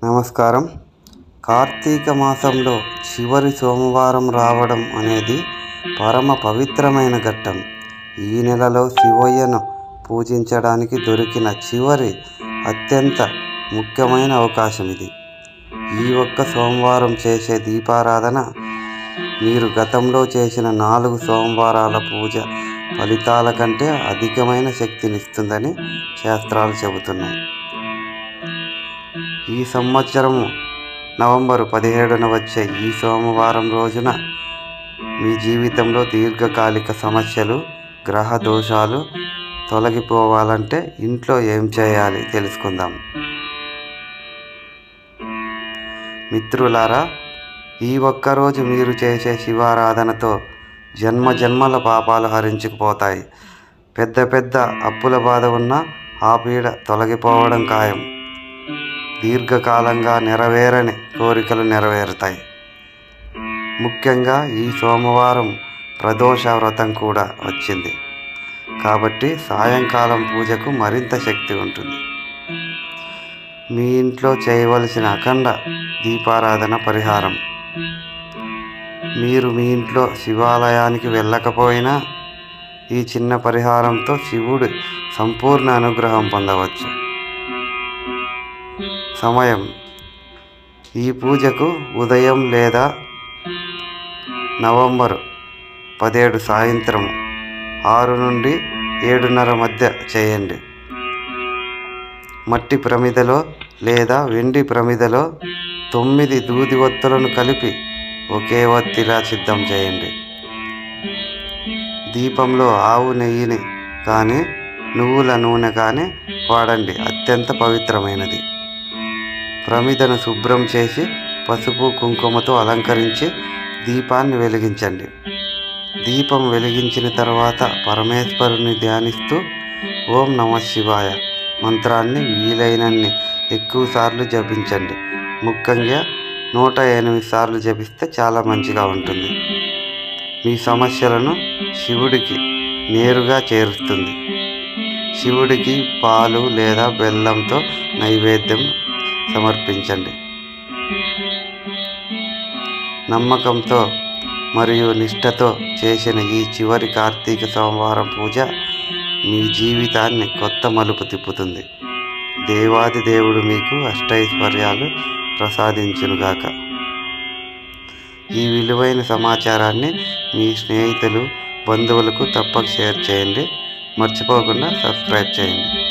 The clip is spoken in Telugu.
నమస్కారం. కార్తీక మాసంలో చివరి సోమవారం రావడం అనేది పరమ పవిత్రమైన ఘట్టం. ఈ నెలలో శివయ్యను పూజించడానికి దొరికిన చివరి అత్యంత ముఖ్యమైన అవకాశం ఇది. ఈ ఒక్క సోమవారం చేసే దీపారాధన మీరు గతంలో చేసిన 4 సోమవారాల పూజ ఫలితాల కంటే అధికమైన శక్తినిస్తుందని శాస్త్రాలు చెబుతున్నాయి. ఈ సంవత్సరము నవంబరు 17న వచ్చే ఈ సోమవారం రోజున మీ జీవితంలో దీర్ఘకాలిక సమస్యలు, గ్రహ దోషాలు తొలగిపోవాలంటే ఇంట్లో ఏం చేయాలి తెలుసుకుందాం. మిత్రులారా, ఈ ఒక్కరోజు మీరు చేసే శివారాధనతో జన్మల పాపాలు హరించుకుపోతాయి. పెద్ద అప్పుల బాధ ఉన్నా ఆ పీడ తొలగిపోవడం ఖాయం. దీర్ఘకాలంగా నెరవేరని కోరికలు నెరవేరుతాయి. ముఖ్యంగా ఈ సోమవారం ప్రదోష వ్రతం కూడా వచ్చింది కాబట్టి సాయంకాలం పూజకు మరింత శక్తి ఉంటుంది. మీ ఇంట్లో చేయవలసిన అఖండ దీపారాధన పరిహారం. మీరు మీ ఇంట్లో శివాలయానికి వెళ్ళకపోయినా ఈ చిన్న పరిహారంతో శివుడి సంపూర్ణ అనుగ్రహం పొందవచ్చు. సమయం: ఈ పూజకు ఉదయం లేదా నవంబరు 17 సాయంత్రం 6 నుండి 7:30 మధ్య చేయండి. మట్టి ప్రమిదలో లేదా వెండి ప్రమిదలో 9 దూది ఒత్తులను కలిపి ఒకే ఒత్తిలా సిద్ధం చేయండి. దీపంలో ఆవు నెయ్యిని కానీ నువ్వుల నూనె కానీ వాడండి. అత్యంత పవిత్రమైనది. ప్రమిదను శుభ్రం చేసి పసుపు కుంకుమతో అలంకరించి దీపాన్ని వెలిగించండి. దీపం వెలిగించిన తర్వాత పరమేశ్వరుని ధ్యానిస్తూ ఓం నమః శివాయ మంత్రాన్ని వీలైనన్ని ఎక్కువ సార్లు జపించండి. ముఖ్యంగా 108 సార్లు జపిస్తే చాలా మంచిగా ఉంటుంది. మీ సమస్యలను శివుడికి నేరుగా చేరుస్తుంది. శివుడికి పాలు లేదా బెల్లంతో నైవేద్యం సమర్పించండి. నమ్మకంతో మరియు నిష్ఠతో చేసిన ఈ చివరి కార్తీక సోమవారం పూజ మీ జీవితాన్ని కొత్త మలుపు తిప్పుతుంది. దేవాది దేవుడు మీకు అష్టైశ్వర్యాలు ప్రసాదించునుగాక. ఈ విలువైన సమాచారాన్ని మీ స్నేహితులు, బంధువులకు తప్పక షేర్ చేయండి. మర్చిపోకుండా సబ్స్క్రైబ్ చేయండి.